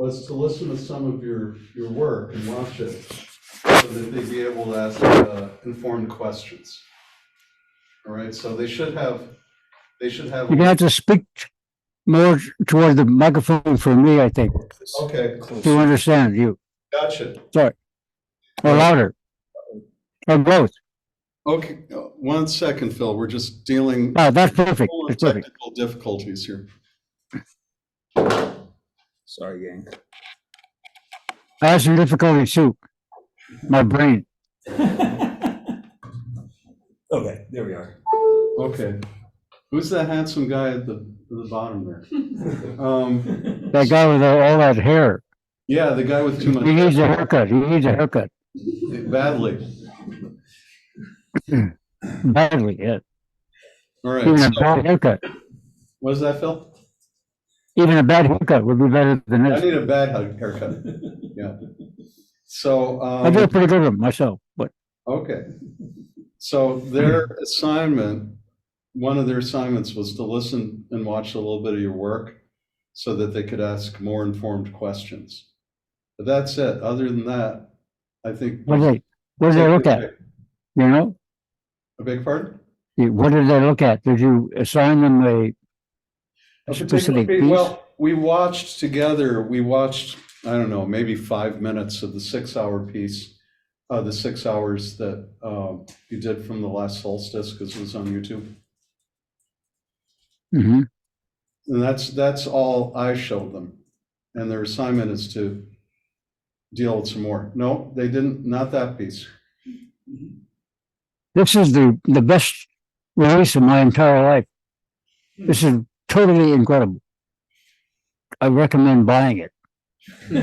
was to listen to some of your work and watch it so that they'd be able to ask informed questions. All right, so they should have. You're gonna have to speak more toward the microphone for me, I think, Okay, to understand you. gotcha. Sorry. Or louder. Or both. Okay, 1 second, Phil. We're just dealing Oh, that's perfect. with That's perfect. technical difficulties here. Sorry, gang. I had some difficulty too. My brain. Okay, there we are. Okay, who's that handsome guy at the bottom there? That guy with all that hair. Yeah, the guy with too much. He needs a haircut. He needs a haircut. Badly. Badly, yeah. All right. Even a So, bad haircut. what is that, Phil? Even a bad haircut would be better than I this. need a bad haircut. Yeah. So. I do a pretty good one myself, but Okay. So their assignment, one of their assignments was to listen and watch a little bit of your work so that they could ask more informed questions. But that's it. Other than that, I think. what did they look at? You know? A big pardon? What did they look at? Did you assign them a specific piece? Well, we watched together, I don't know, maybe 5 minutes of the 6-hour piece, the 6 hours that you did from the last solstice, because it was on YouTube. Mm-hmm. And that's all I showed them. And their assignment is to deal with some more. No, they didn't, not that piece. This is the best release of my entire life. This is totally incredible. I recommend buying it. You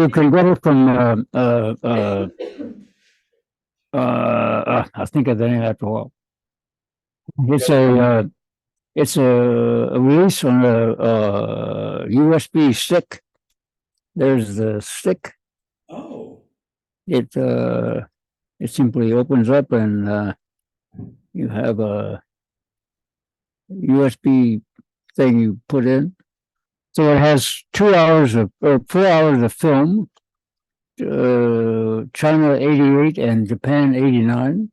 can get it from I think of the name after a while. It's a release on a USB stick. There's the stick. Oh. It simply opens up and you have a USB thing you put in. So it has 4 hours of film, China 88 and Japan 89,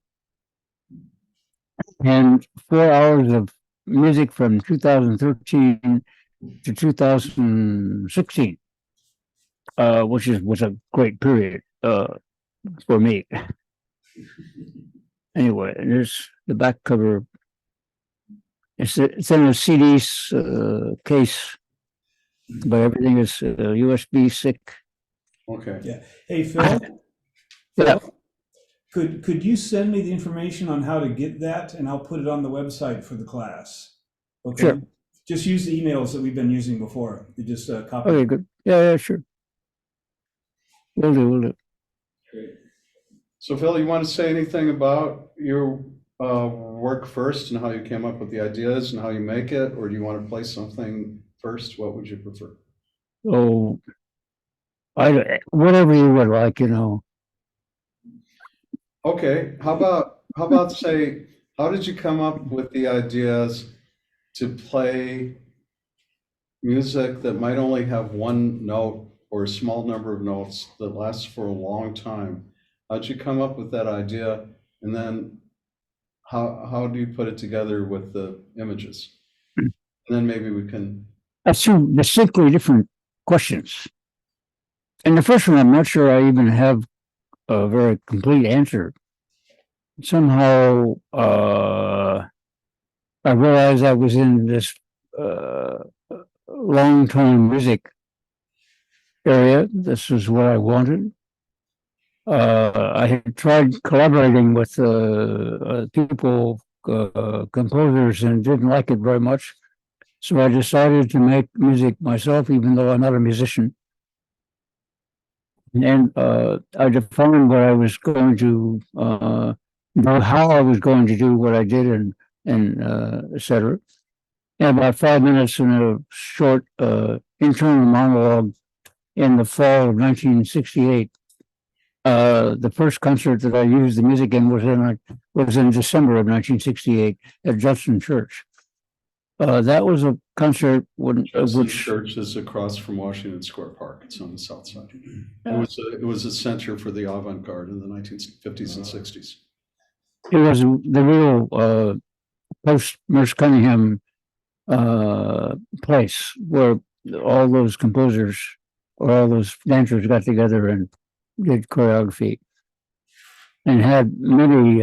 and 4 hours of music from 2013 to 2016, which was a great period for me. Anyway, there's the back cover. It's in a CD case, but everything is USB stick. Okay. Yeah. Hey, Phil. Yeah. Could you send me the information on how to get that, and I'll put it on the website for the class? Okay. Sure. Just use the emails that we've been using before. You just copy. Okay, good. Yeah, sure. Will do. Great. So Phil, you want to say anything about your work first and how you came up with the ideas and how you make it, or do you want to play something first? What would you prefer? Oh, whatever you would like, you know. Okay, how about say, how did you come up with the ideas to play music that might only have one note or a small number of notes that lasts for a long time? How'd you come up with that idea? And then how do you put it together with the images? And then maybe we can. That's two distinctly different questions. And the first one, I'm not sure I even have a very complete answer. Somehow, I realized I was in this long-time music area. This is what I wanted. I had tried collaborating with people, composers, and didn't like it very much. So I decided to make music myself, even though I'm not a musician. And I defined what I was going to know, how I was going to do what I did, and et cetera. And about 5 minutes in a short internal monologue in the fall of 1968. The first concert that I used the music in was in December of 1968 at Judson Church. That was a concert when, Judson which, Church is across from Washington Square Park. It's on the south side. It was a center for the avant-garde in the 1950s and 60s. it was the real post Merce Cunningham place where all those composers or all those dancers got together and did choreography and had many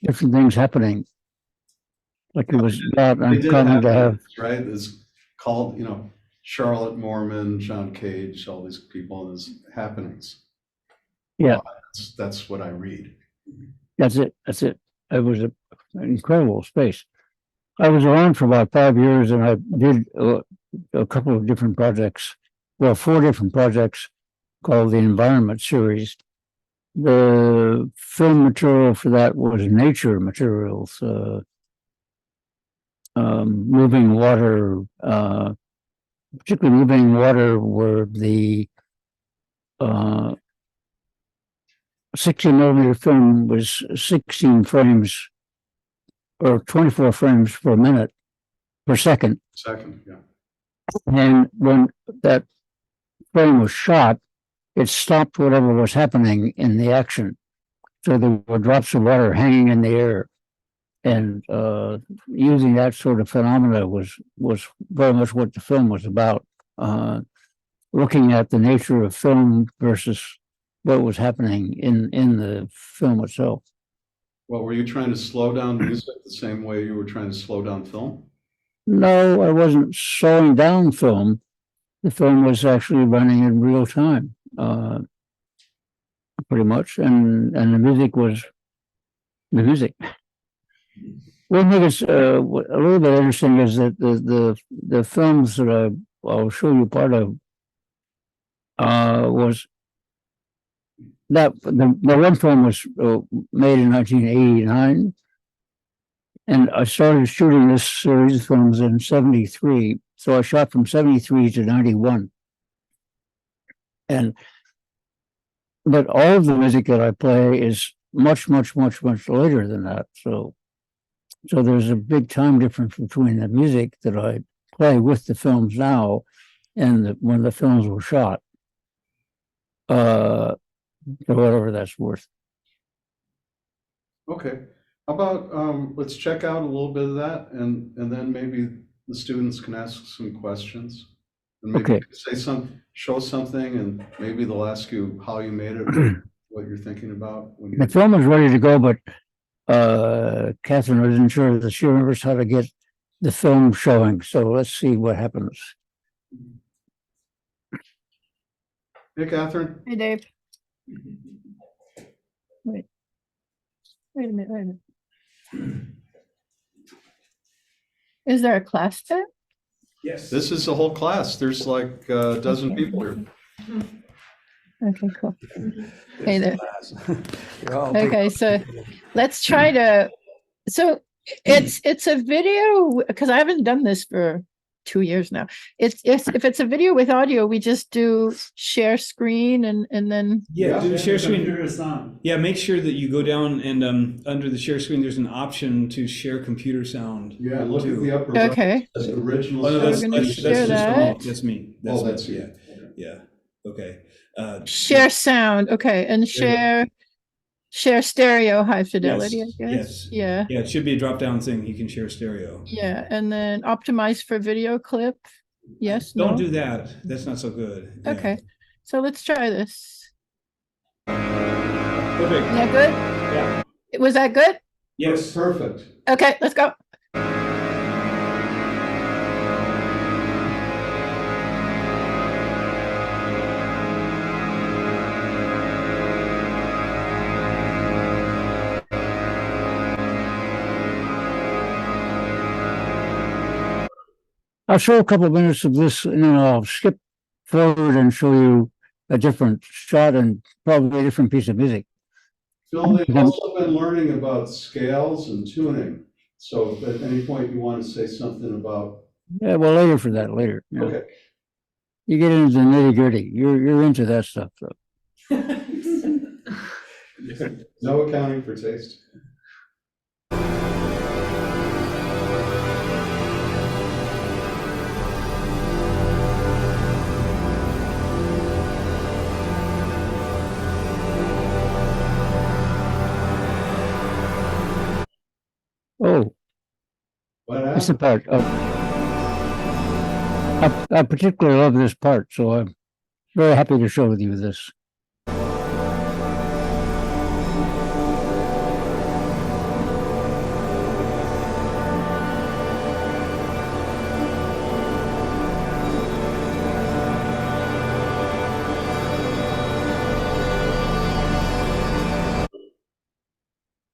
different things happening. Like it was not They did uncommon to have. happenings, right? It's called, Charlotte Mormon, John Cage, all these people, and there's happenings. Yeah. That's what I read. That's it. That's it. It was an incredible space. I was around for about 5 years, and I did a couple of different projects. Well, 4 different projects called the Environment Series. The film material for that was nature materials, moving water, particularly moving water, where the 60 millimeter film was 16 frames or 24 frames per minute per second. Second, yeah. And when that frame was shot, it stopped whatever was happening in the action. So there were drops of water hanging in the air. And using that sort of phenomena was very much what the film was about. Looking at the nature of film versus what was happening in the film itself. Well, were you trying to slow down music the same way you were trying to slow down film? No, I wasn't slowing down film. The film was actually running in real time, pretty much, and the music was the music. One thing that's a little bit interesting is that the films that I'll show you part of was that the one film was made in 1989, and I started shooting this series of films in 73. So I shot from 73 to 91. But all of the music that I play is much later than that. So there's a big time difference between the music that I play with the films now and when the films were shot. For whatever that's worth. Okay. How about let's check out a little bit of that, and then maybe the students can ask some questions, and maybe Okay. show something, and maybe they'll ask you how you made it, what you're thinking about when The film is ready to go, but Catherine wasn't sure that she remembers how to get the film showing. So let's see what happens. Hey, Catherine. Hey, Dave. Wait a minute. Is there a class there? Yes. This is the whole class. There's like a dozen people here. Okay, cool. Hey there. Okay, so let's try to. So it's a video because I haven't done this for 2 years now. If it's a video with audio, we just do share screen and then. Yeah, do the share screen. Yeah, make sure that you go down and under the share screen, there's an option to share computer sound. Yeah, look at the upper. Okay. That's the original. Oh, no, We're gonna share that. That's me. Oh, me. that's you. Yeah. Okay. Share sound. Okay, and share stereo high fidelity. Yes, I guess. yes. Yeah. Yeah, it should be a drop down thing. You can share stereo. Yeah, and then optimize for video clip. Yes. Don't no? do that. That's not so good. Yeah. Okay, so let's try this. Perfect. Is that good? Yeah. Was that good? Yes. Perfect. Okay, let's go. I'll show a couple of minutes of this, and then I'll skip forward and show you a different shot and probably a different piece of music. Phil, they've also been learning about scales and tuning. So if at any point you want to say something about. Yeah, well, later for that, later. Yeah. Okay. You get into the nitty gritty. You're into that stuff, though. No accounting for taste. It's the that? part. I particularly love this part, so I'm very happy to show you this.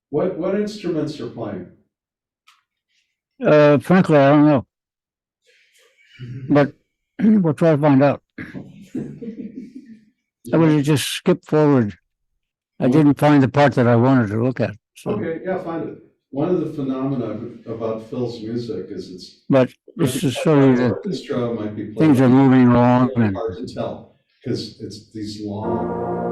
What instruments are playing? Frankly, I don't know, but we'll try to find out. I would have just skipped forward. I didn't find the part that I wanted to look at. So. Okay, yeah, find it. One of the phenomena about Phil's music is it's But this is showing that orchestra might be playing. things are moving along, Really and hard to tell because it's these long.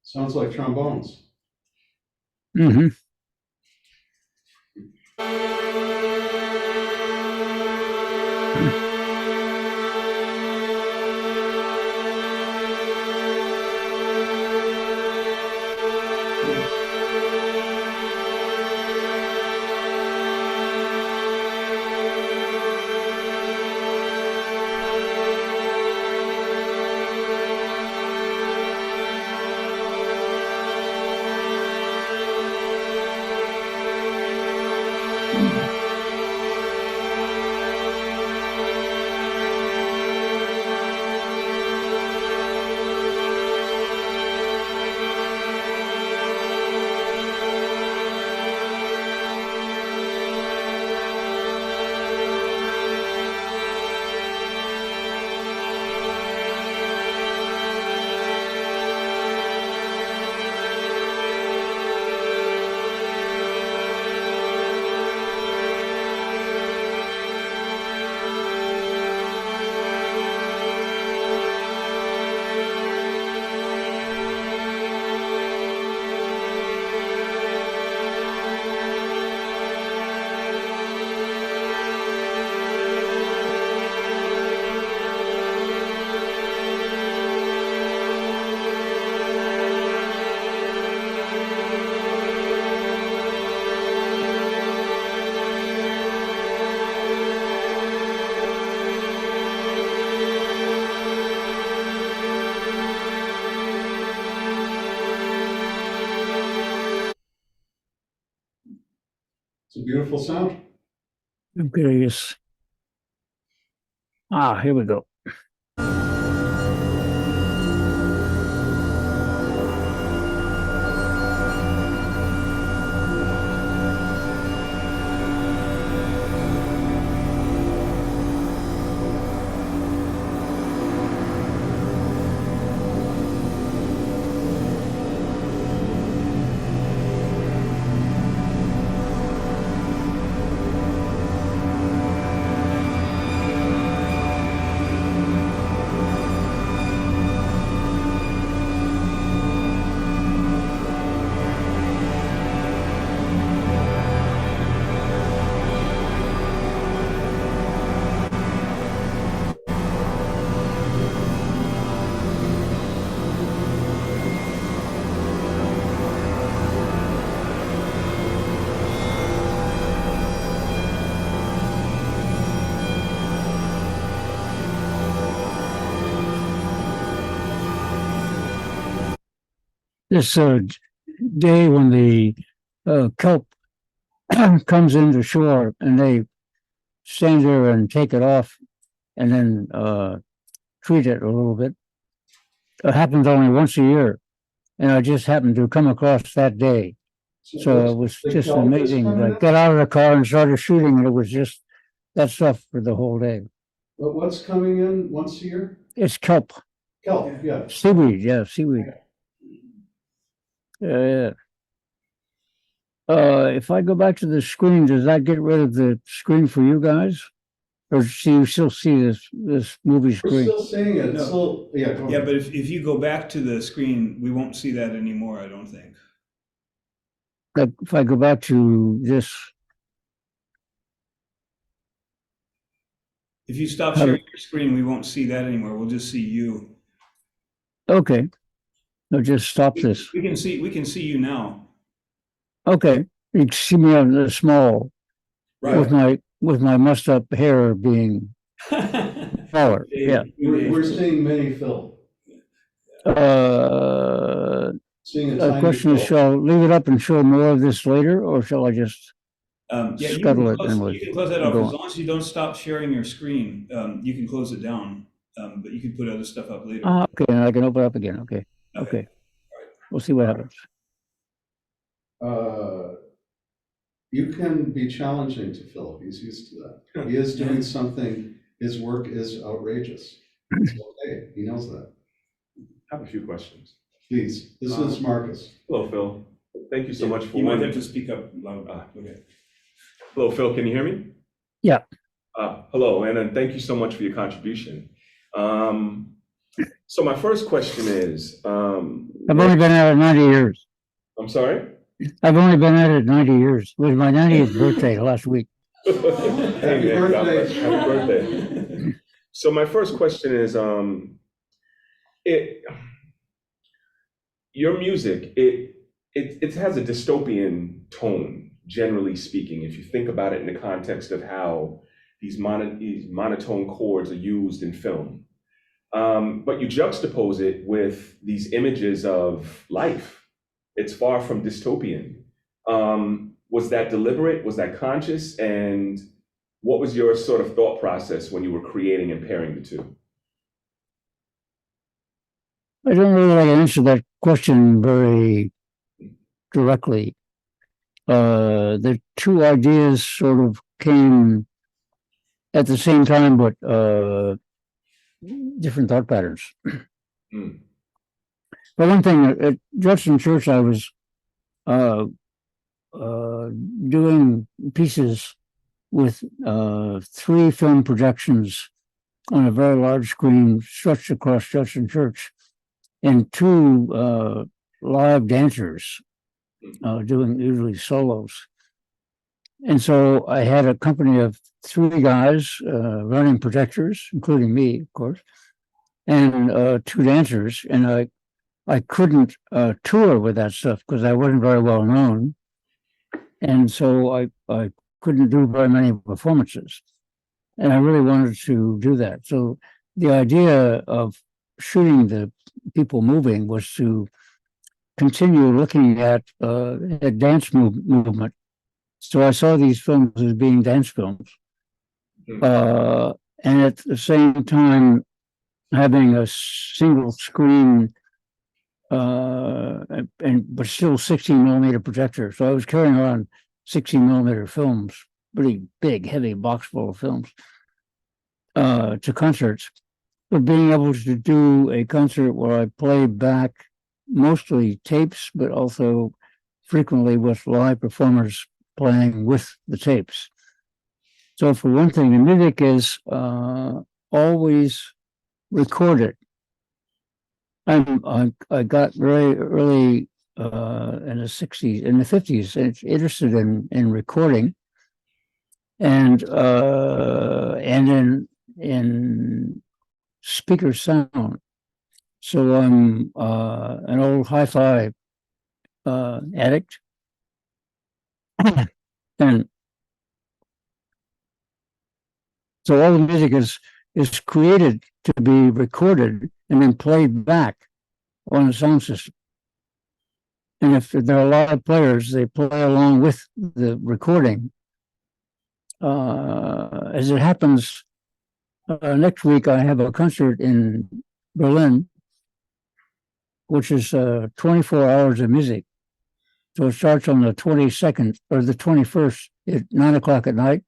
Sounds like trombones. mm-hmm. It's a beautiful sound. I'm curious. Here we go. this day when the kelp comes into shore and they stand there and take it off and then treat it a little bit. It happens only once a year, and I just happened to come across that day. So it was The just kelp is amazing. coming I in? got out of the car and started shooting, and it was just that stuff for the whole day. But what's coming in once a year? It's kelp, Kelp, yeah. seaweed, yeah, seaweed. Yeah. If I go back to the screen, does that get rid of the screen for you guys? Or do you still see this movie We're screen? still seeing it. No. Still, yeah. Go Yeah, ahead. but if you go back to the screen, we won't see that anymore, I don't think. Like if I go back to this, If you stop How- sharing your screen, we won't see that anymore. We'll just see you. okay, I'll just stop this. We can see you now. Okay, you can see me on the small with my mussed up hair being smaller. Yeah. We're seeing mini Phil. Seeing a The tiny question is, Phil. shall I leave it up and show more of this later, or shall I just Yeah, scuttle it and you can close that off go as on? long as you don't stop sharing your screen. You can close it down, but you can put other stuff up later. Okay, and I can open it up again. Okay. We'll see what happens. You can be challenging to Philip. He's used to that. He is doing something. His work is outrageous. It's okay. He knows that. I have a few questions. Please, this is Marcus. Hello, Phil. Thank you so much for You might one. have to speak up loud. Okay. Hello, Phil. Can you hear me? Yeah. Hello, and thank you so much for your contribution. So my first question is, I've only been at it 90 years. I'm sorry? I've only been at it 90 years. It was my 90th birthday last week. Hey, Happy man, God birthday. bless. Happy birthday. So my first question is, your music, it has a dystopian tone, generally speaking, if you think about it in the context of how these monotone chords are used in film. But you juxtapose it with these images of life. It's far from dystopian. Was that deliberate? Was that conscious? And what was your sort of thought process when you were creating and pairing the two? I don't really like to answer that question very directly. The two ideas sort of came at the same time, but different thought patterns. Mm. For one thing, at Judson Church, I was doing pieces with 3 film projections on a very large screen stretched across Judson Church, and 2 live dancers doing usually solos. And so I had a company of 3 guys running projectors, including me, of course, and 2 dancers. And I couldn't tour with that stuff because I wasn't very well known. And so I couldn't do very many performances. And I really wanted to do that. So the idea of shooting the people moving was to continue looking at a dance movement. So I saw these films as being dance films. And at the same time, having a single screen but still 16 millimeter projector. So I was carrying around 16 millimeter films, pretty big, heavy box full of films, to concerts. But being able to do a concert where I play back mostly tapes, but also frequently with live performers playing with the tapes. So for one thing, the music is always recorded. I got very early in the 60s, in the 50s, interested in recording and in speaker sound. So I'm an old hi-fi addict, and so all the music is created to be recorded and then played back on a sound system. And if there are a lot of players, they play along with the recording. As it happens, next week I have a concert in Berlin, which is 24 hours of music. So it starts on the 22nd or the 21st at 9 o'clock at night,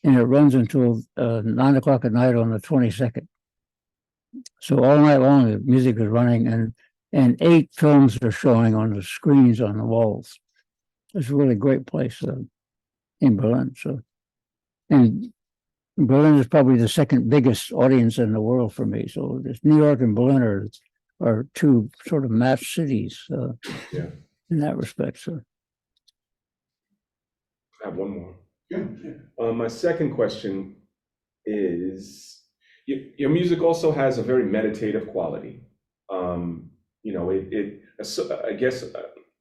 and it runs until 9 o'clock at night on the 22nd. So all night long, the music is running, and 8 films are showing on the screens on the walls. It's a really great place in Berlin. So, and Berlin is probably the second biggest audience in the world for me. So New York and Berlin are 2 sort of match cities in that respect. So I have one more. Yeah. My second question is, your music also has a very meditative quality. I guess,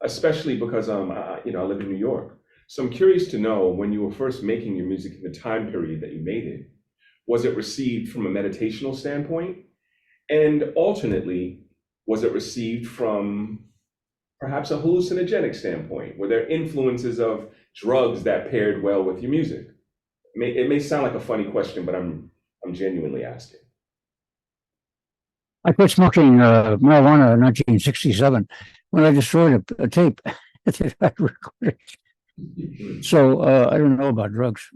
especially because I live in New York. So I'm curious to know, when you were first making your music in the time period that you made it, was it received from a meditational standpoint? And alternately, was it received from perhaps a hallucinogenic standpoint? Were there influences of drugs that paired well with your music? It may sound like a funny question, but I'm genuinely asking. I quit smoking marijuana in 1967 when I destroyed a tape that I recorded. So I don't know about drugs.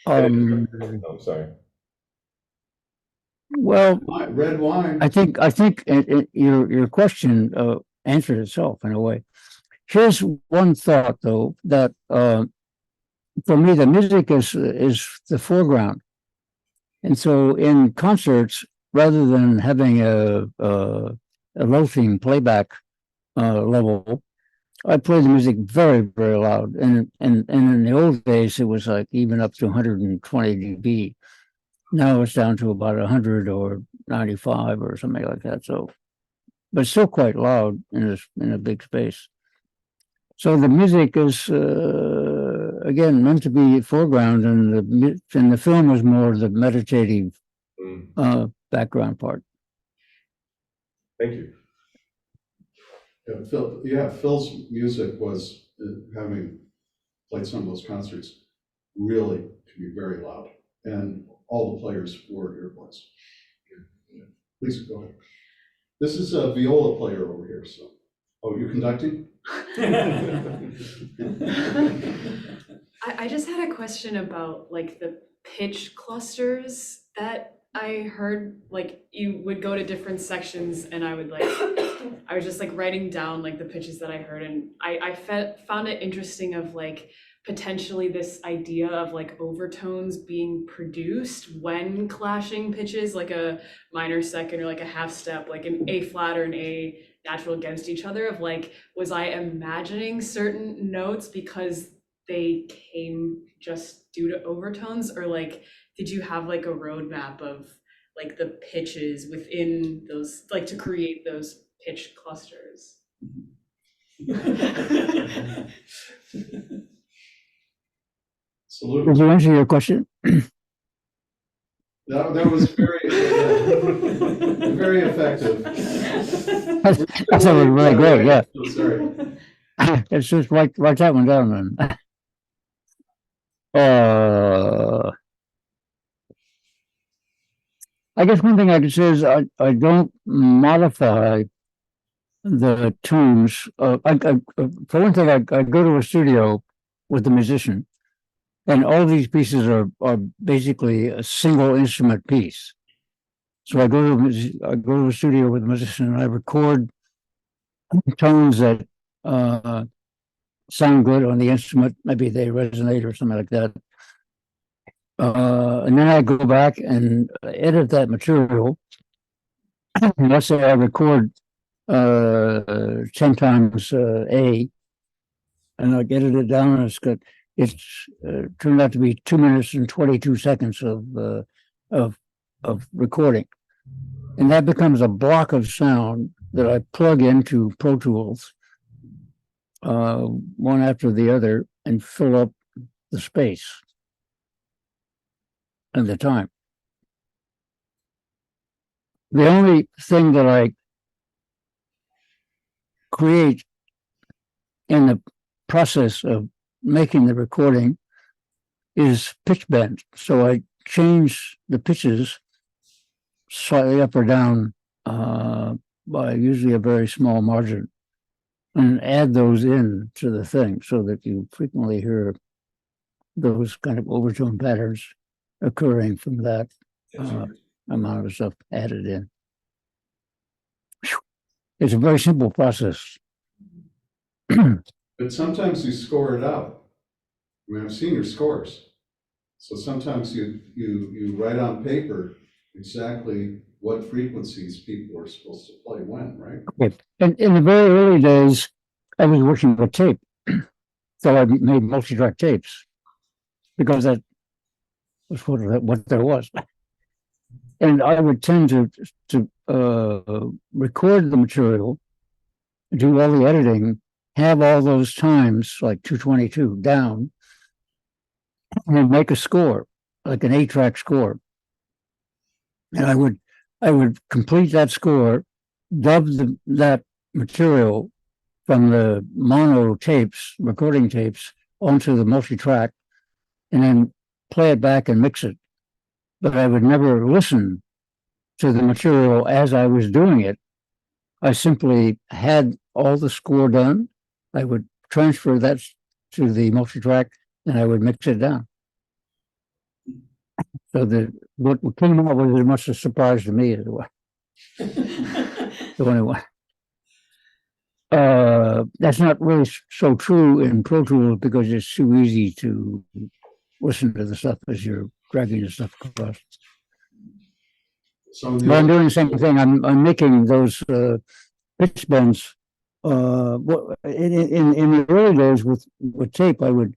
I'm sorry. Well, Red wine. I think your question answered itself in a way. Here's one thought, though, that for me the music is the foreground, and so in concerts, rather than having a lilting playback level, I play the music very, very loud, and in the old days it was like even up to 120 dB. Now it's down to about 100 or 95 or something like that. So, but still quite loud in a big space. So the music is again meant to be foreground, and the film is more the meditative background part. Thank you. Phil's music was, having played some of those concerts, really can be very loud, and all the players wore earbuds. Yeah. Please go ahead. This is a viola player over here. So, oh, you're conducting? I just had a question about like the pitch clusters that I heard. Like you would go to different sections, and I was just like writing down like the pitches that I heard, and I found it interesting of like potentially this idea of like overtones being produced when clashing pitches, like a minor second or like a half step, like an A flat or an A natural against each other. Of like, was I imagining certain notes because they came just due to overtones, or like did you have like a roadmap of like the pitches within those, like to create those pitch clusters? Salute. Did you answer your question? That was very, very effective. That was really great. Yeah. Oh, sorry. Let's just write that one down then. I guess one thing I could say is I don't modify the tunes. For one thing, I go to a studio with the musician, and all these pieces are basically a single instrument piece. So I go to a studio with a musician, and I record tones that sound good on the instrument. Maybe they resonate or something like that. And then I go back and edit that material. Let's say I record 10 times A, and I edit it down, and it's turned out to be 2 minutes and 22 seconds of recording, and that becomes a block of sound that I plug into Pro Tools, one after the other, and fill up the space and the time. The only thing that I create in the process of making the recording is pitch bend. So I change the pitches slightly up or down by usually a very small margin, and add those in to the thing so that you frequently hear those kind of overtone patterns occurring from that amount of stuff added in. It's a very simple process. But sometimes you score it out. I mean, I've seen your scores. So sometimes you write on paper exactly what frequencies people are supposed to play when, right? Okay. And in the very early days, I was working with tape. So I made multi-track tapes because that was what there was. And I would tend to record the material, do all the editing, have all those times, like 222 down, and make a score, like an 8-track score. And I would complete that score, dub that material from the mono tapes, recording tapes, onto the multi-track, and then play it back and mix it. But I would never listen to the material as I was doing it. I simply had all the score done. I would transfer that to the multi-track, and I would mix it down. So what came out was as much a surprise to me as it was the one it was. That's not really so true in Pro Tools because it's too easy to listen to the stuff as you're dragging the stuff across. But I'm doing the same thing. I'm making those pitch bends. In the early days with tape, I would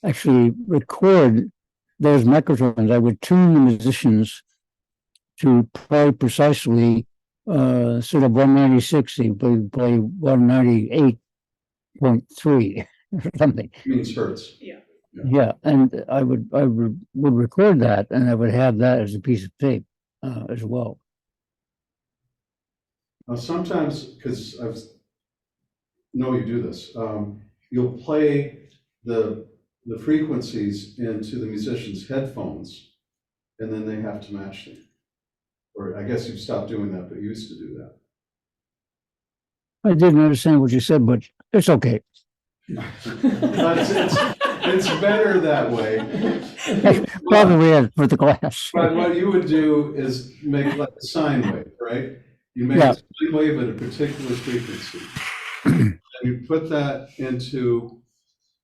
actually record those microphones. I would tune the musicians to play precisely sort of 196. They would play 198.3 or something. Means hertz. Yeah, and I would record that, and I would have that as a piece of tape as well. Sometimes, because I know you do this, you'll play the frequencies into the musician's headphones, and then they have to match them. Or I guess you've stopped doing that, but you used to do that. I didn't understand what you said, but it's okay. But it's better that way. Probably is for the class. But what you would do is make like a sine wave, right? You make Yeah. a sine wave at a particular frequency. And you put that into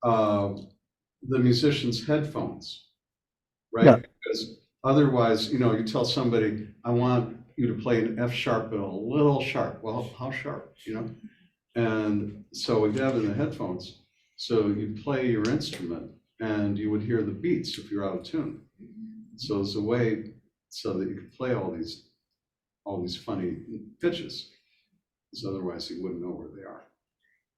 the musician's headphones, right? Yeah. Because otherwise, you tell somebody, I want you to play an F sharp, but a little sharp. Well, how sharp, And so we have it in the headphones. So you play your instrument and you would hear the beats if you're out of tune. So it's a way so that you could play all these funny pitches. Because otherwise you wouldn't know where they are.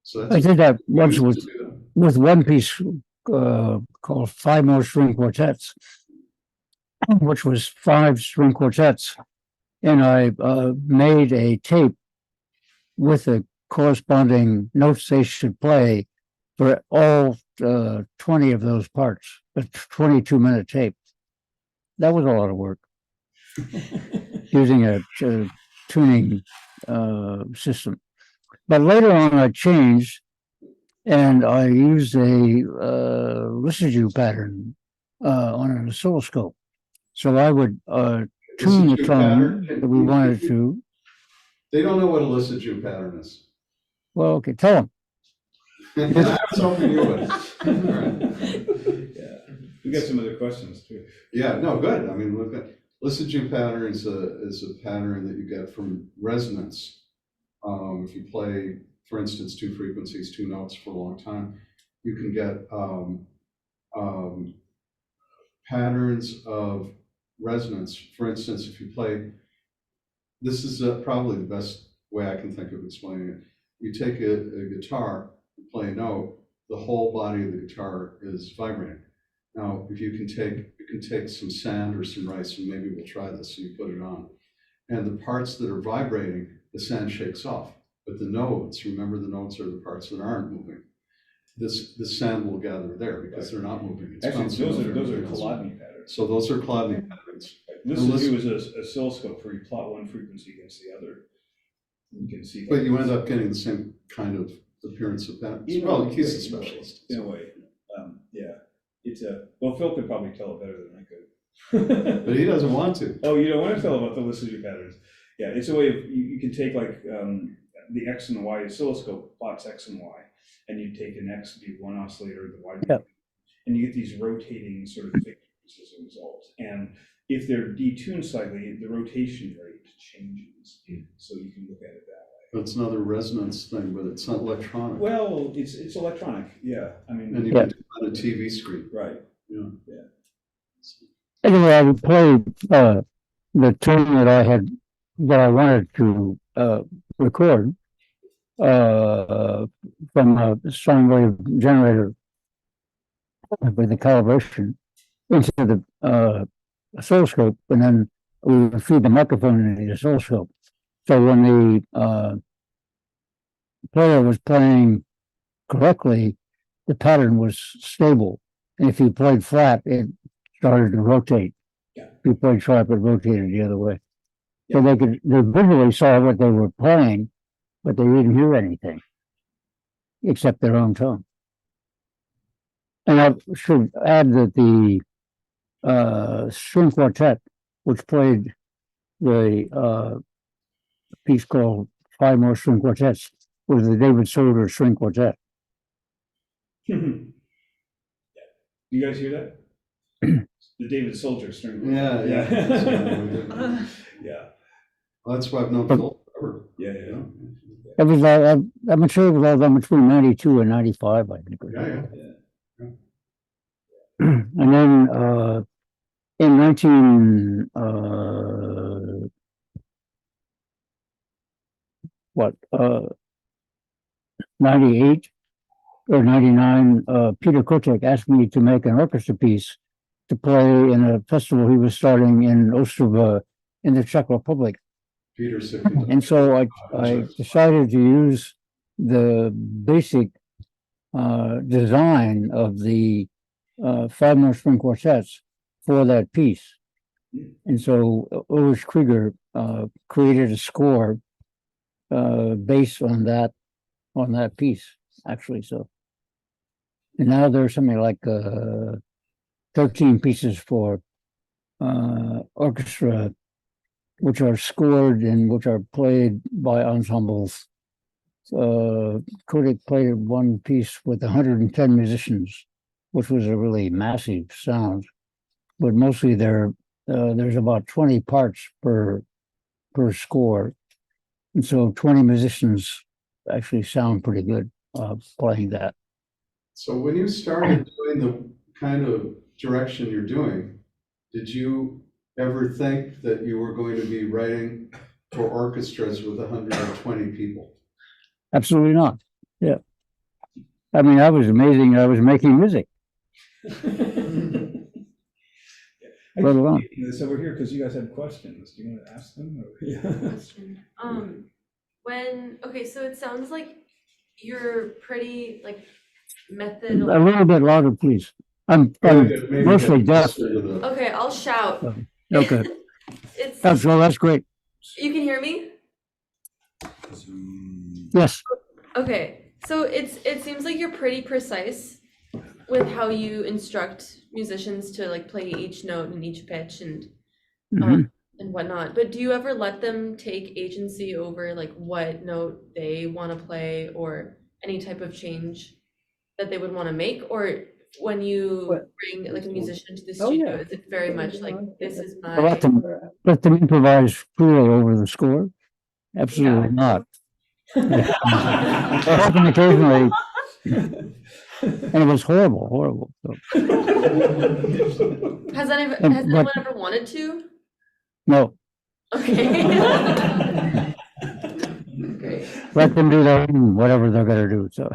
So I did that once used with to do that. one piece called 5 More String Quartets, which was 5 string quartets. And I made a tape with the corresponding notes they should play for all 20 of those parts, a 22-minute tape. That was a lot of work using a tuning system. But later on, I changed and I used a residue pattern on an oscilloscope. So I would tune the Residue tone pattern? that we wanted to. They don't know what a residue pattern is. Well, okay, tell them. I was hoping you would. All right. Yeah, we got some other questions too. Yeah, no, good. I mean, look at residue pattern is a pattern that you get from resonance. If you play, for instance, 2 frequencies, 2 notes for a long time, you can get patterns of resonance. For instance, if you play, this is probably the best way I can think of explaining it. You take a guitar, you play a note, the whole body of the guitar is vibrating. Now, if you can take some sand or some rice, and maybe we'll try this, and you put it on, and the parts that are vibrating, the sand shakes off. But the nodes, remember the nodes are the parts that aren't moving. The sand will gather there because they're not moving. It's Actually, bouncing those off are everything else. Chladni patterns. So those are Chladni patterns. This is you as a oscilloscope where you plot one frequency against the other. You can see. But you end up getting the same kind of appearance of that. Well, he's a specialist. In a way, yeah. It's well, Phil could probably tell it better than I could. But he doesn't want to. Oh, you don't want to tell about the Lissajous patterns. Yeah, it's a way of, you can take like the X and Y oscilloscope plots X and Y, and you take an X, be one oscillator, the Y, Yeah. and you get these rotating sort of figures as a result. And if they're detuned slightly, the rotation rate changes. So you can look at it that way. It's another resonance thing, but it's not electronic. Well, it's electronic, yeah. I mean, And you Yeah. can do it on a TV screen. right. Yeah. Anyway, I would play the tune that I wanted to record from a sine wave generator with the calibration into the oscilloscope, and then we would feed the microphone into the oscilloscope. So when the player was playing correctly, the pattern was stable. And if he played flat, it started to rotate. Yeah. If you played sharp, it rotated the other way. So they visually saw what they were playing, but they didn't hear anything except their own tone. And I should add that the string quartet, which played the piece called Five More String Quartets, was the David Soder String Quartet. You guys hear that? The David Soldier string. Yeah. Yeah. Well, that's why I've known Phil forever. Yeah. It was I'm sure it was all done between 92 and 95, I think. Yeah. And then in 98 or 99, Peter Kotek asked me to make an orchestra piece to play in a festival he was starting in Ostrava in the Czech Republic. Peter Sickendorf. And so I decided to use the basic design of the Five More String Quartets for that piece. And so Ulrich Krieger created a score based on that piece, actually. So, and now there's something like 13 pieces for orchestra, which are scored and which are played by ensembles. Kodak played one piece with 110 musicians, which was a really massive sound. But mostly there's about 20 parts per score, and so 20 musicians actually sound pretty good playing that. So when you started doing the kind of direction you're doing, did you ever think that you were going to be writing for orchestras with 120 people? Absolutely not. Yeah. I mean, I was amazing. I was making music. Let alone. So we're here because you guys had questions. Do you want to ask them? Question. Okay, so it sounds like you're pretty like method. A little bit louder, please. I'm mostly deaf. Okay, I'll shout. Okay. It's So that's great. you can hear me? Yes. Okay. So it seems like you're pretty precise with how you instruct musicians to like play each note and each pitch and whatnot. But do you ever let them take agency over like what note they want to play or any type of change that they would want to make? Or when you bring like a musician into the studio, is it very much like this is my Let them improvise freely over the score? Absolutely not. Happened occasionally, and it was horrible. So. Has anyone ever wanted to? No. Okay. Great. Let them do their own, whatever they're going to do. So,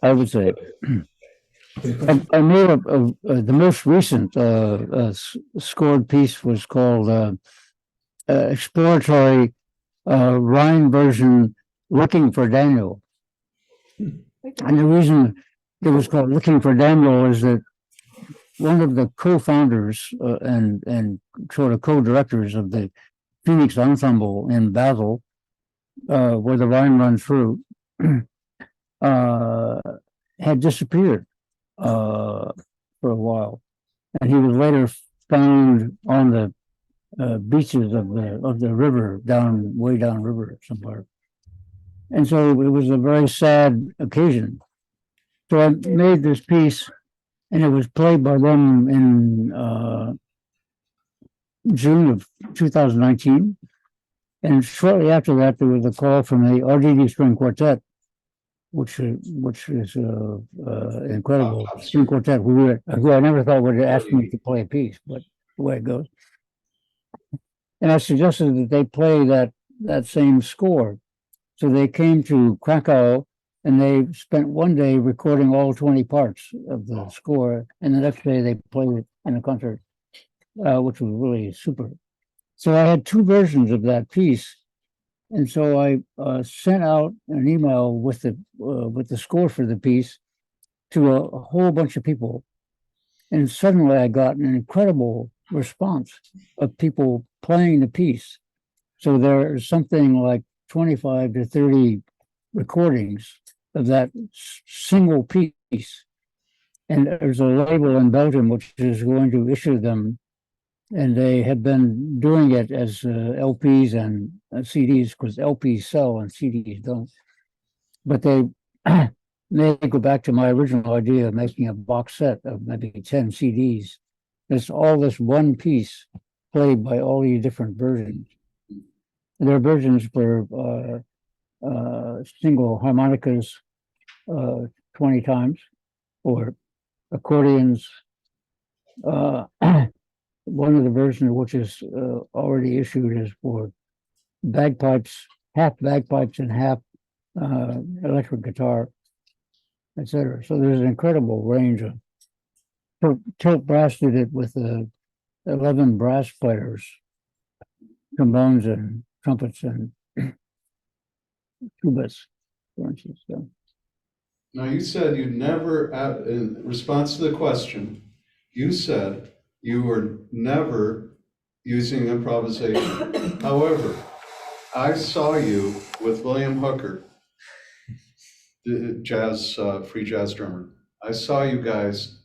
I would say. I made the most recent scored piece was called exploratory Rhine version "Looking for Daniel," and the reason it was called "Looking for Daniel" is that one of the co-founders and sort of co-directors of the Phoenix Ensemble in Basel, where the Rhine runs through, had disappeared for a while, and he was later found on the beaches of the river way down river somewhere. And so it was a very sad occasion. So I made this piece, and it was played by them in June of 2019. And shortly after that, there was a call from the RDD String Quartet, which is incredible string quartet, who I never thought would ask me to play a piece, but the way it goes. And I suggested that they play that same score. So they came to Krakow, and they spent one day recording all 20 parts of the score, and the next day they played it in a concert, which was really super. So I had two versions of that piece, and so I sent out an email with the score for the piece to a whole bunch of people, and suddenly I got an incredible response of people playing the piece. So there's something like 25 to 30 recordings of that single piece, and there's a label in Belgium which is going to issue them. And they have been doing it as LPs and CDs, because LPs sell and CDs don't. But they may go back to my original idea of making a box set of maybe 10 CDs. It's all this one piece played by all these different versions. There are versions for single harmonicas 20 times, or accordions. One of the versions which is already issued is for bagpipes, half bagpipes and half electric guitar, etc. So there's an incredible range of. Tilt Brass did it with 11 brass players, trombones and trumpets and tubas, for instance. So. Now, you said you never, in response to the question, you said you were never using improvisation. However, I saw you with William Hooker, the free jazz drummer. I saw you guys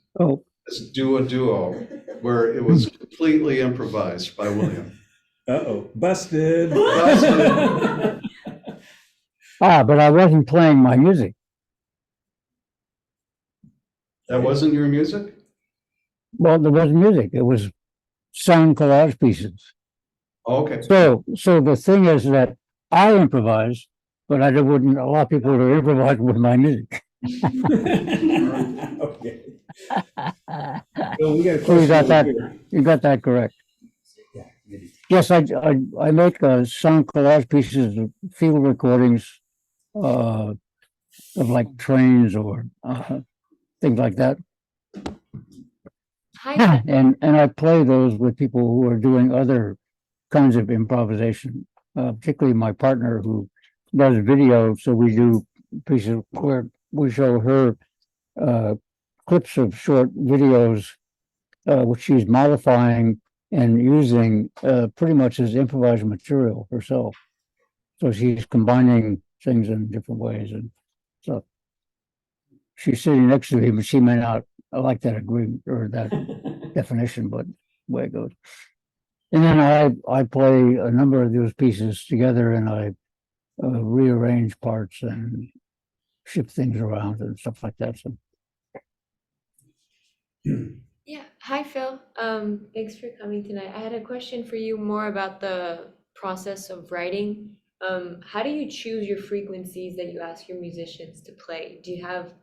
do a duo where it was completely improvised by William. Uh-oh, busted. Busted. But I wasn't playing my music. That wasn't your music? Well, there wasn't music. It was sound collage pieces. Okay. So the thing is that I improvise, but I wouldn't allow people to improvise with my music. Okay. Well, we got a So you got question that. over here. You got that correct. Yeah, maybe. Yes, I make sound collage pieces of field recordings of like trains or things like that. Hi. And I play those with people who are doing other kinds of improvisation, particularly my partner who does video. So we do pieces where we show her clips of short videos, which she's modifying and using pretty much as improvised material herself. So she's combining things in different ways. And so she's sitting next to me, but she may not like that agreement or that definition, but the way it goes. And then I play a number of those pieces together, and I rearrange parts and shift things around and stuff like that. So. Yeah. Hi, Phil. Thanks for coming tonight. I had a question for you more about the process of writing. How do you choose your frequencies that you ask your musicians to play? Do you have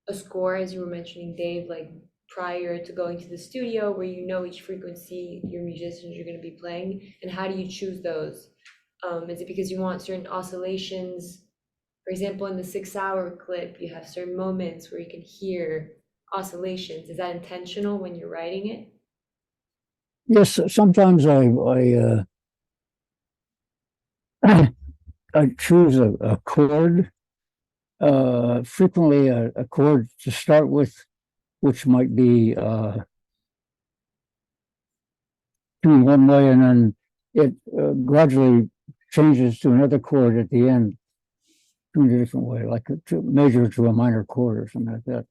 a score, as you were mentioning, Dave, like prior to going to the studio, where you know each frequency your musicians are going to be playing? And how do you choose those? Is it because you want certain oscillations? For example, in the 6-hour clip, you have certain moments where you can hear oscillations. Is that intentional when you're writing it? Yes, sometimes I choose a chord, frequently a chord to start with, which might be tuned one way, and then it gradually changes to another chord at the end, tuned a different way, like a major to a minor chord or something like that.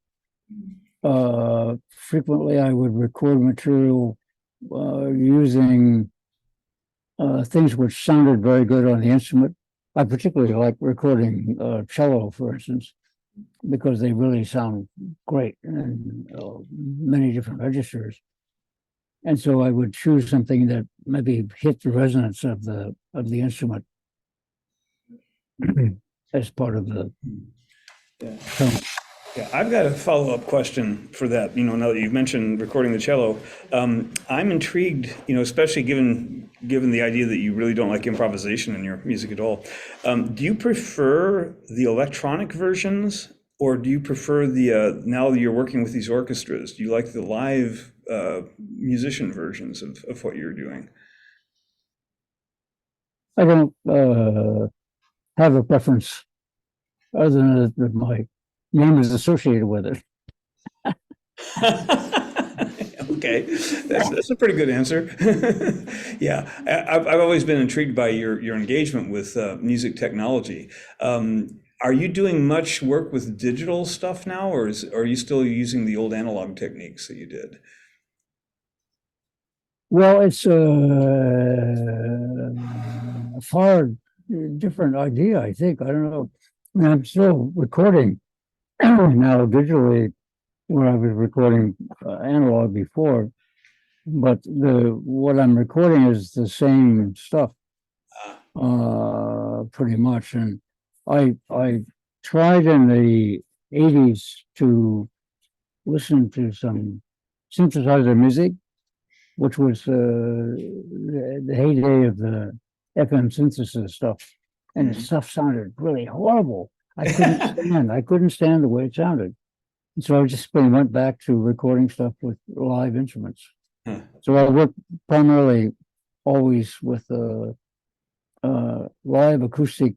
Frequently, I would record material using things which sounded very good on the instrument. I particularly like recording cello, for instance, because they really sound great in many different registers. And so I would choose something that maybe hit the resonance of the instrument as part of the Yeah. tone. Yeah, I've got a follow-up question for that. Now that you've mentioned recording the cello, I'm intrigued, especially given the idea that you really don't like improvisation in your music at all. Do you prefer the electronic versions, or do you prefer the now that you're working with these orchestras, do you like the live musician versions of what you're doing? I don't have a preference other than that my name is associated with it. Okay, that's a pretty good answer. Yeah, I've always been intrigued by your engagement with music technology. Are you doing much work with digital stuff now, or are you still using the old analog techniques that you did? Well, it's a far different idea, I think. I don't know. I mean, I'm still recording now digitally where I was recording analog before, but what I'm recording is the same stuff, pretty much. And I tried in the 80s to listen to some synthesizer music, which was the heyday of the FM synthesis stuff, and the stuff sounded really horrible. I couldn't stand the way it sounded. And so I just went back to recording stuff with live instruments. Huh. So I work primarily always with live acoustic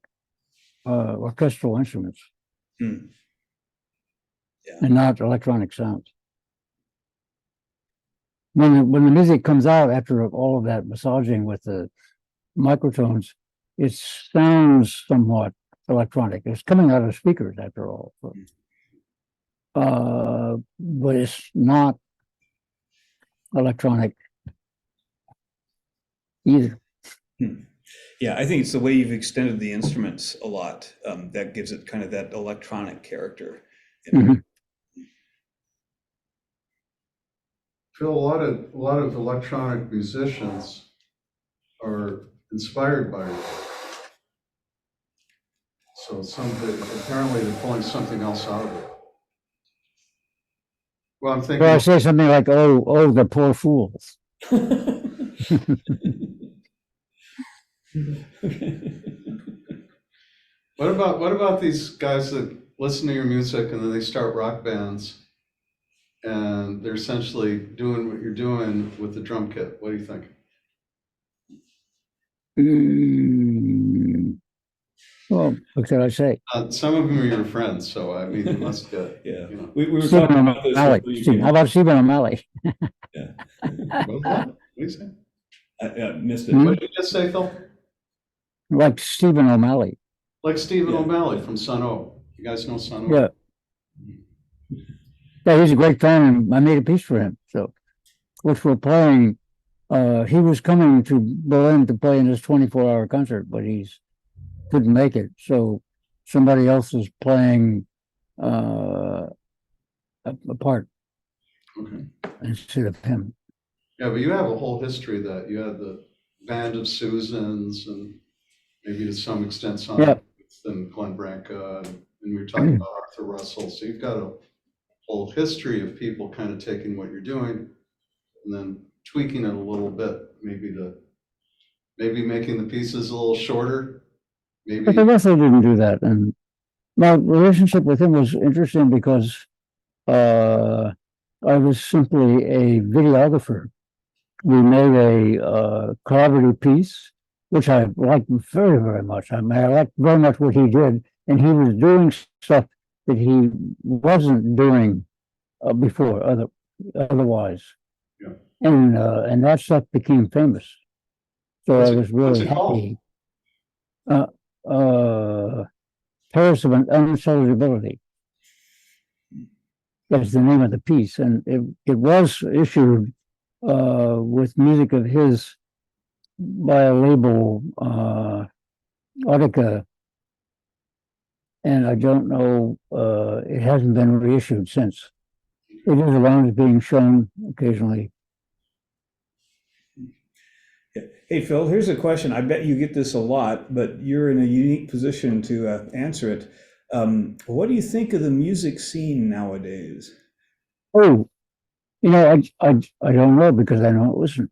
orchestral instruments. Hmm. Yeah. And not electronic sounds. When the music comes out after all of that massaging with the microtones, it sounds somewhat electronic. It's coming out of speakers after all. But it's not electronic either. Yeah, I think it's the way you've extended the instruments a lot that gives it kind of that electronic character. Mhm. Phil, a lot of electronic musicians are inspired by it. So apparently they're pulling something else out of it. Well, I'm Or I thinking, say something like, oh, the poor fools. what about these guys that listen to your music and then they start rock bands and they're essentially doing what you're doing with the drum kit? What do you think? Well, what could I say? Some of them are your friends, so I mean, you must get, Yeah, you know. we were Stephen talking about this O'Malley. before you Stephen, came how in. about Stephen O'Malley? Yeah. What was that? What do you say? I missed it. Hmm? What did you just say, Phil? Like Stephen O'Malley. Like Stephen Yeah. O'Malley from Sun O. You guys know Sun O? Yeah. Yeah, he's a great fan, and I made a piece for him. So, which we're playing. He was coming to Berlin to play in his 24-hour concert, but he's couldn't make it. So somebody else is playing a part Okay. instead of him. Yeah, but you have a whole history that you had the Band of Susans and maybe to some extent Yeah. and Glenn Branca, and we were talking about Arthur Russell. So you've got a whole history of people kind of taking what you're doing and then tweaking it a little bit, maybe making the pieces a little shorter. But the Russell didn't do that. And my relationship with him was interesting because I was simply a videographer. We made a collaborative piece, which I liked very, very much. I mean, I liked very much what he did, and he was doing stuff that he wasn't doing before, otherwise. Yeah. And that stuff became famous. So I was What's really it called? happy. Paris of Unintelligibility. That's the name of the piece, and it was issued with music of his by a label, Audica, and I don't know. It hasn't been reissued since. It is around, as being shown occasionally. Hey, Phil, here's a question. I bet you get this a lot, but you're in a unique position to answer it. What do you think of the music scene nowadays? Oh, you know, I don't know because I don't listen.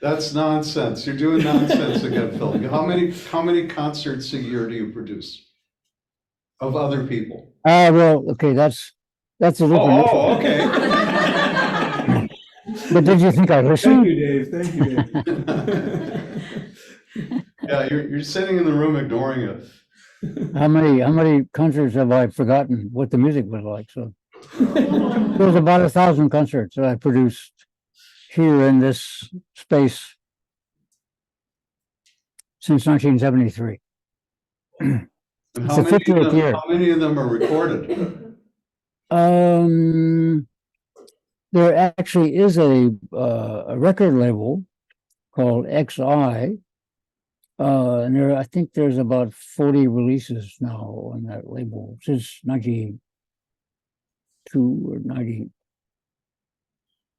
That's nonsense. You're doing nonsense again, Phil. How many concerts a year do you produce of other people? Well, okay, that's a different issue. Oh, okay. But did you think I Thank listened? you, Dave. Thank you, Dave. Yeah, you're sitting in the room ignoring it. How many concerts have I forgotten what the music was like? So there's about 1,000 concerts that I produced here in this space since 1973. And It's the 50th year. how many of them are recorded? There actually is a record label called XI, and I think there's about 40 releases now on that label since 92 or 90,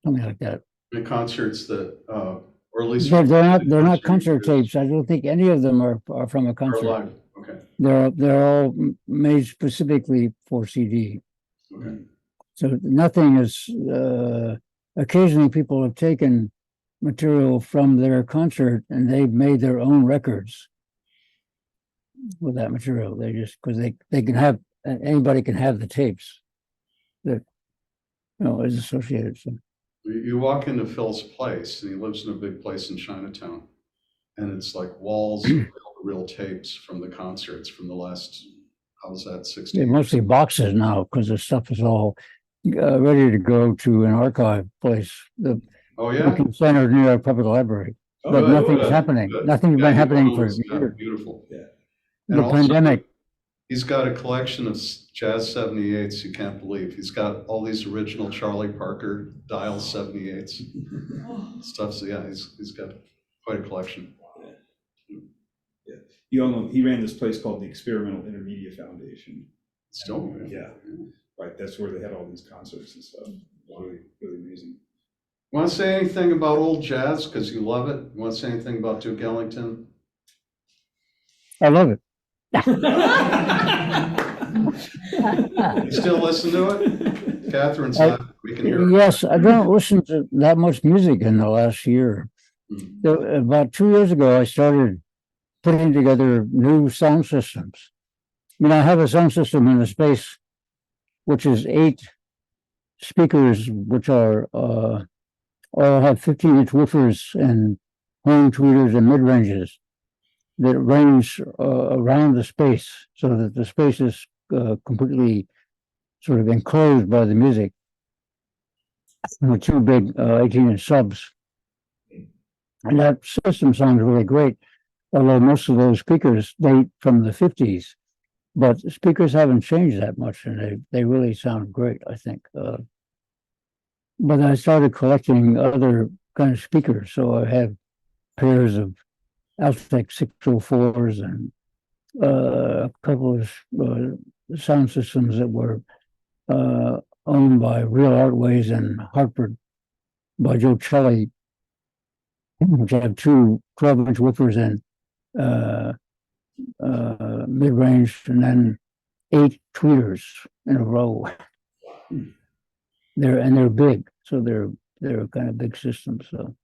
something like that. The concerts that, or at least. They're not concert tapes. I don't think any of them are from a Or concert. live, okay, They're all made specifically for CD. okay. So nothing is. Occasionally, people have taken material from their concert and they've made their own records with that material. They just because they can have anybody can have the tapes that is associated. So. You walk into Phil's place, and he lives in a big place in Chinatown, and it's like walls of real tapes from the concerts from the last, how was that, 60 They're years? mostly boxes now because the stuff is all ready to go to an archive place. The Oh, yeah? booking center near our public library. Oh, But good, nothing's good, happening. good. Nothing's Yeah, been you happening know, for it's years. beautiful. Yeah. And The also, pandemic. he's got a collection of jazz 78s you can't believe. He's got all these original Charlie Parker dial 78s. Stuff, so yeah, he's got quite a collection. Yeah. You all know he ran this place called the Experimental Intermedia Foundation. Still, Yeah. Right. That's where they had all these concerts and stuff. Really, really amazing. Want to say anything about old jazz, because you love it? Want to say anything about Duke Ellington? I love it. You still listen to it? Catherine's not, we can hear her. Yes, I don't listen to that much music in the last year. About 2 years ago, I started putting together new sound systems. I mean, I have a sound system in the space, which is 8 speakers, which are all have 15-inch woofers and horn tweeters and mid ranges that range around the space, so that the space is completely sort of enclosed by the music. With 2 big 18-inch subs, and that system sounds really great. Although most of those speakers date from the 50s, but speakers haven't changed that much, and they really sound great, I think. But I started collecting other kind of speakers, so I have pairs of Altec 604s and a couple of sound systems that were owned by Real Artways in Hartford by Joe Celli, which have 2 12-inch woofers and mid-range, and then 8 tweeters in a row. They're big, so they're kind of big systems. So,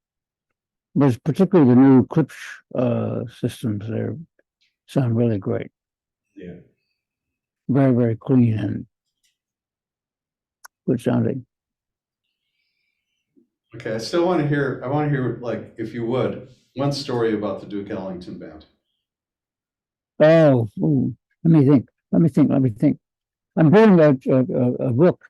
but particularly the new Klipsch systems, they sound really great. Yeah. very, very clean and good sounding. Okay, I still want to hear, like, if you would, one story about the Duke Ellington Band. Oh, let me think. I'm doing a book,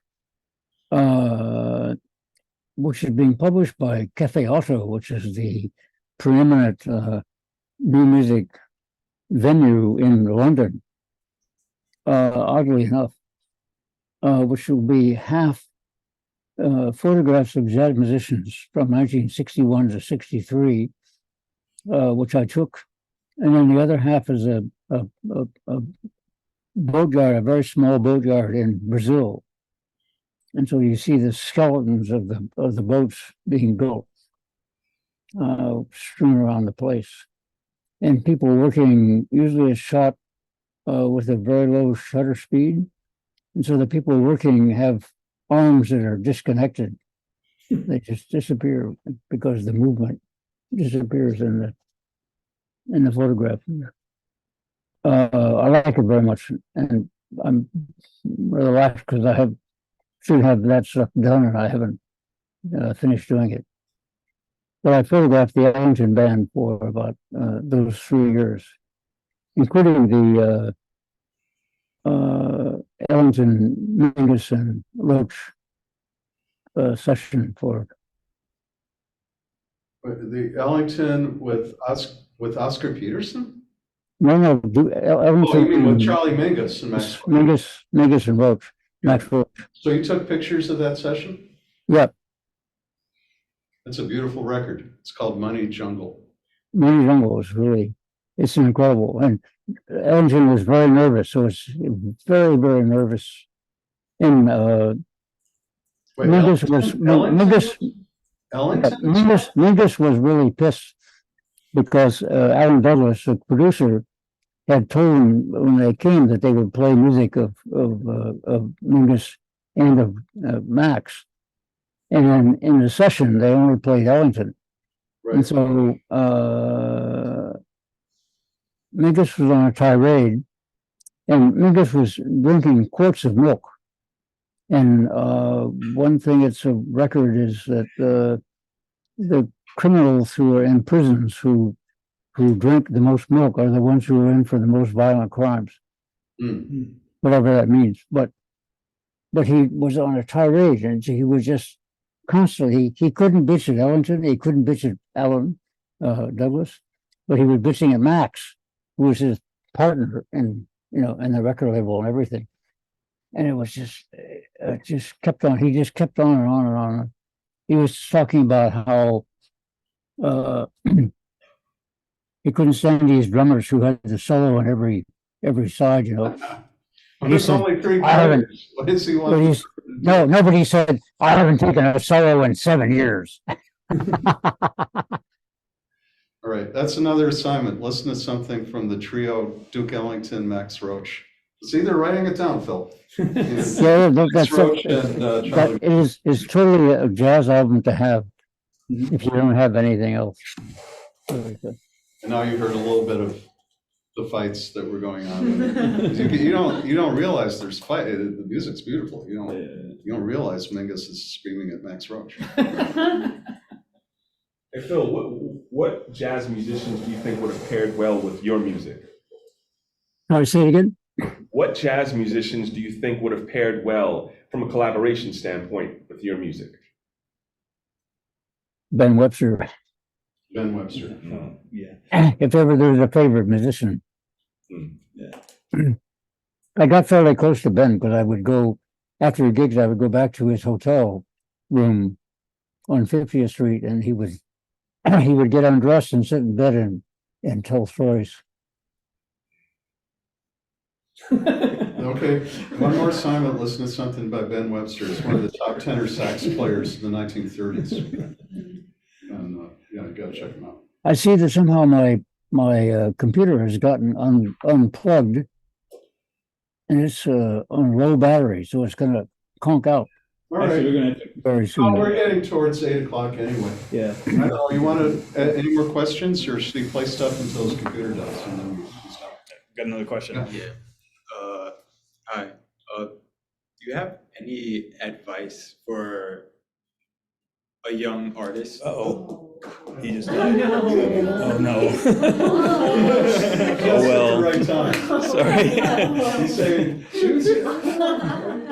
which is being published by Cafe Auto, which is the preeminent new music venue in London, oddly enough, which will be half photographs of jazz musicians from 1961 to 63, which I took. And then the other half is a boatyard, a very small boatyard in Brazil. And so you see the skeletons of the boats being built, strewn around the place. And people working, usually it's shot with a very low shutter speed. And so the people working have arms that are disconnected. They just disappear because the movement disappears in the photograph. I like it very much, and I'm relaxed because I should have that stuff done, and I haven't finished doing it. But I photographed the Ellington Band for about those 3 years, including the Ellington, Mingus, and Roach session for The Ellington with Oscar Peterson? no Oh, Ellington. you mean with Charlie Mingus and Max? Mingus and Roach. Max Roach. So you took pictures of that session? Yep. It's a beautiful record. It's called Money Jungle. Money Jungle is it's incredible. And Ellington was very nervous, so it's very, very nervous. And Wait, Mingus was really pissed because Alan Douglas, the producer, had told him when they came that they would play music of Mingus and of Max. And then in the session, they only played Ellington. Right. And so Mingus was on a tirade, and Mingus was drinking quarts of milk. And one thing that's a record is that the criminals who are in prisons who drink the most milk are the ones who are in for the most violent crimes, whatever that means. But he was on a tirade, and he was just constantly, he couldn't bitch at Ellington, he couldn't bitch at Alan Douglas, but he was bitching at Max, who was his partner in the record label and everything. And it was just kept on. He just kept on and on and on. He was talking about how he couldn't stand these drummers who had the solo on every side, Well, He there's said, only 3 I haven't- players. What does he But want? nobody said, I haven't taken a solo in 7 years. All right, that's another assignment. Listen to something from the trio Duke Ellington, Max Roach. See, they're writing it down, Phil. Yeah, Max Roach and Charlie. that is totally a jazz album to have if you don't have anything else. And now you heard a little bit of the fights that were going on. You don't realize there's fight. The music's beautiful. You don't realize Mingus is screaming at Max Roach. Hey Phil, what jazz musicians do you think would have paired well with your music? All right, say it again. What jazz musicians do you think would have paired well from a collaboration standpoint with your music? Ben Webster. Ben Webster. Yeah. If ever there was a favorite musician. Yeah. I got fairly close to Ben because I would go, after gigs, I would go back to his hotel room on 50th Street, and he would get undressed and sit in bed and tell stories. Okay, one more assignment. Listen to something by Ben Webster. He's one of the top tenor sax players in the 1930s. And you got to check him out. I see that somehow my computer has gotten unplugged, and it's on low battery, so it's going to conk out All Actually, right. we're gonna have to, very soon. Well, we're getting towards 8 o'clock anyway. yeah. I don't know, you want to, any more questions, or should we play stuff until his computer does? And then we stop? Got another question. Yeah. Hi. Do you have any advice for a young artist? Uh-oh. He just died. no. Oh, no. Just at the well. right time. Sorry. He's saying, choose your own